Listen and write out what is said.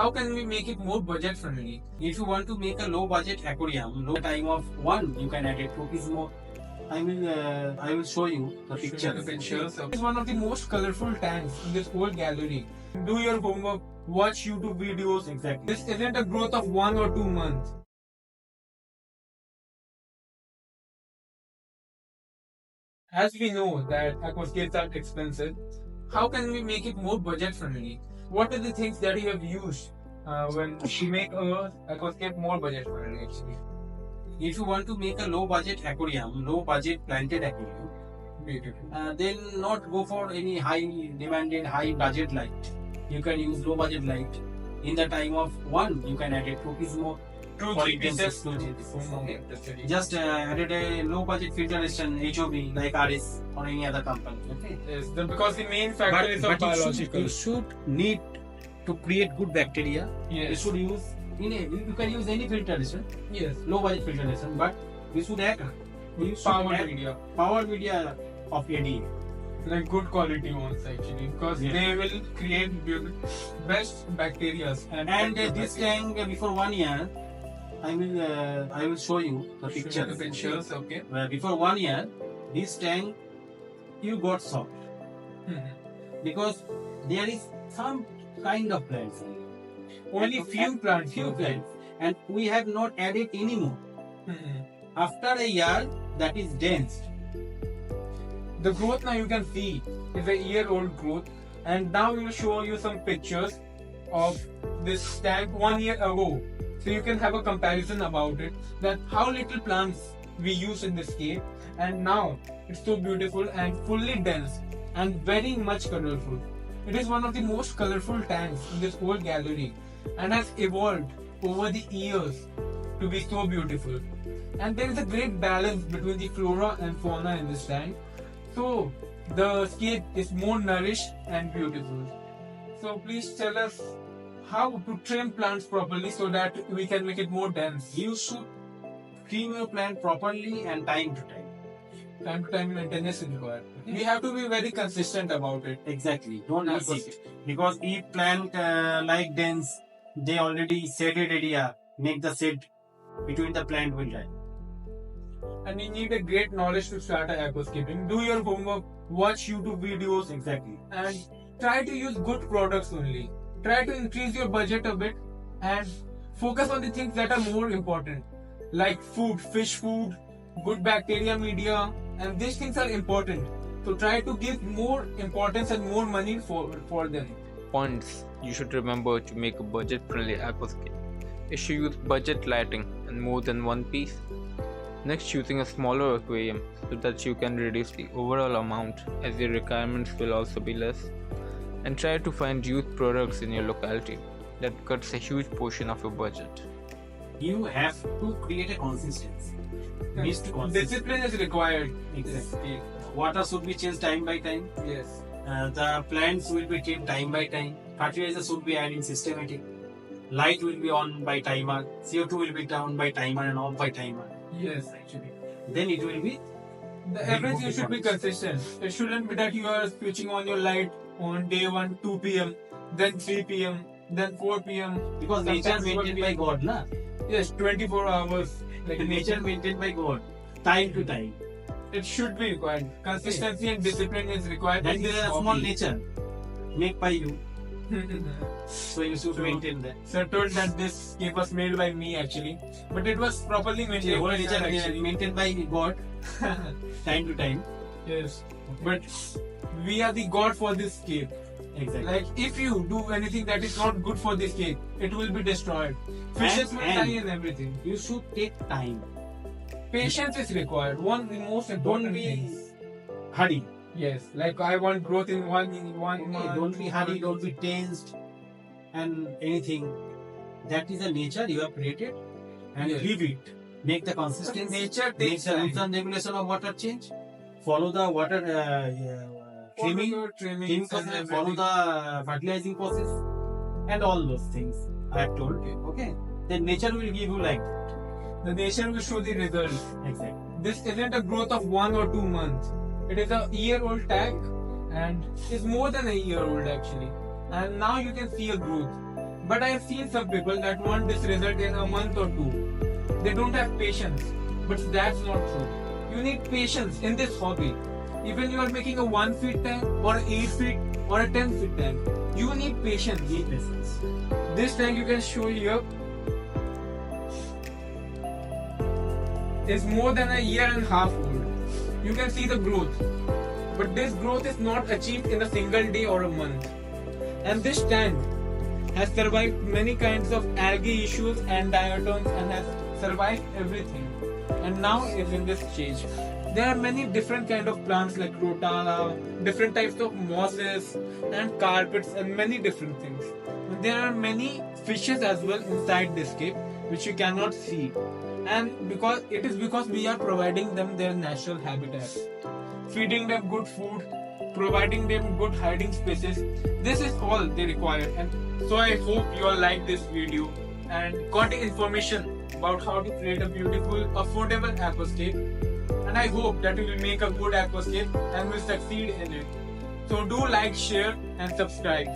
how can we make it more budget friendly? If you want to make a low budget aquarium, low time of one, you can add 8 rupees more. I will show you the pictures. It's one of the most colorful tanks in this whole gallery. Do your homework, watch YouTube videos. Exactly. This isn't a growth of 1 or 2 months. As we know that aquascapes are expensive, how can we make it more budget friendly? What are the things that you have used when to make a aquascape more budget friendly actually? If you want to make a low budget aquarium, low budget planted aquarium, Beautiful. then not go for any high demanded, high budget light. You can use low budget light. In the time of one, you can add 8 rupees more. Two, For three intensive pieces. okay. Just added a low budget filtration HOB like RS or any other company. Okay. Yes, because the main factor is of But biological. you should need to create good bacteria. You Yes. should use you can use any filtration, Yes. low budget filtration, but we should add Power media. power media of ADA. Like good quality ones actually, because Yeah. they will create best bacteria. And this tank before 1 year, I will show you the pictures. Okay. Before 1 year, this tank you got soft because there is some kind of plants. Only And- few and plants. few plants, and we have not added any more. After a year, that is dense. The growth now you can see is a year-old growth, and now we will show you some pictures of this tank 1 year ago, so you can have a comparison about it. That how little plants we use in this cave, and now it's so beautiful and fully dense and very much colorful. It is one of the most colorful tanks in this whole gallery, and has evolved over the years to be so beautiful. And there is a great balance between the flora and fauna in this tank. So the scape is more nourished and beautiful. So please tell us how to trim plants properly so that we can make it more dense. You should trim your plant properly and time to time. Time to time maintenance is required. We have to be very consistent about it. Exactly. Don't miss Because- it. Because if plant like dense, they already shaded area, make the shade between the plant will die. And you need a great knowledge to start aquascaping. Do your homework, watch YouTube videos, Exactly. and try to use good products only. Try to increase your budget a bit and focus on the things that are more important, like food, fish food, good bacteria media, and these things are important. So try to give more importance and more money for them. Points you should remember to make a budget friendly aquascape. You should use budget lighting and more than one piece. Next, choosing a smaller aquarium so that you can reduce the overall amount as your requirements will also be less. And try to find used products in your locality. That cuts a huge portion of your budget. You have to create a consistency. Missed consistency. Discipline is required. Exactly. Water should be changed time by time. Yes. The plants will be trimmed time by time. Fertilizer should be added systematic. Light will be on by timer. CO2 will be down by timer and off by timer. Yes, actually. Then it will be Everything should be consistent. It shouldn't be that you are switching on your light on day 1, 2 p.m., then 3 p.m., then 4 p.m. because nature Sometimes maintained by God, na? Yes, 24 hours. Like The nature maintained by God, time to time. it should be required. Consistency and discipline is required. That in is this a small hobby. nature made by you, so you should So- maintain that. Sir told that this cave was made by me actually, but it was properly The maintained whole by nature sir, actually. maintained by God, time to time. Yes, but we are the god for this cave. Exactly. Like if you do anything that is not good for this cave, it will be destroyed. Fishes will and- die and everything. You should take time. Patience is required. One of the most Don't important be things. hurry. Yes, like I want growth in one Okay, month. don't be hurry. Don't be tensed, and anything. That is the nature you have created, and Yes. leave it. Make the consistency. Nature Make takes the rules time. and regulation of water change. Follow the water Follow trimming. your trimmings Trim and process, follow everything. the fertilizing process, and all those things I have told you. Okay, then nature will give you like that. The nature will show the results. Exactly. This isn't a growth of 1 or 2 months. It is a year-old tank, and it's more than a year old actually. And now you can see a growth. But I have seen some people that want this result in a month or two. They don't have patience, but that's not true. You need patience in this hobby. Even you are making a 1 feet tank or an 8 feet or a 10 feet tank, you need patience. Need patience. This tank you can show here is more than a year and a half old. You can see the growth, but this growth is not achieved in a single day or a month. And this tank has survived many kinds of algae issues and diatoms and has survived everything, and now is in this stage. There are many different kind of plants like rotala, different types of mosses and carpets and many different things. There are many fishes as well inside this cave which you cannot see, and because we are providing them their natural habitat, feeding them good food, providing them good hiding spaces. This is all they require. And so I hope you all like this video and got information about how to create a beautiful, affordable aquascape. And I hope that you will make a good aquascape and will succeed in it. So do like, share and subscribe.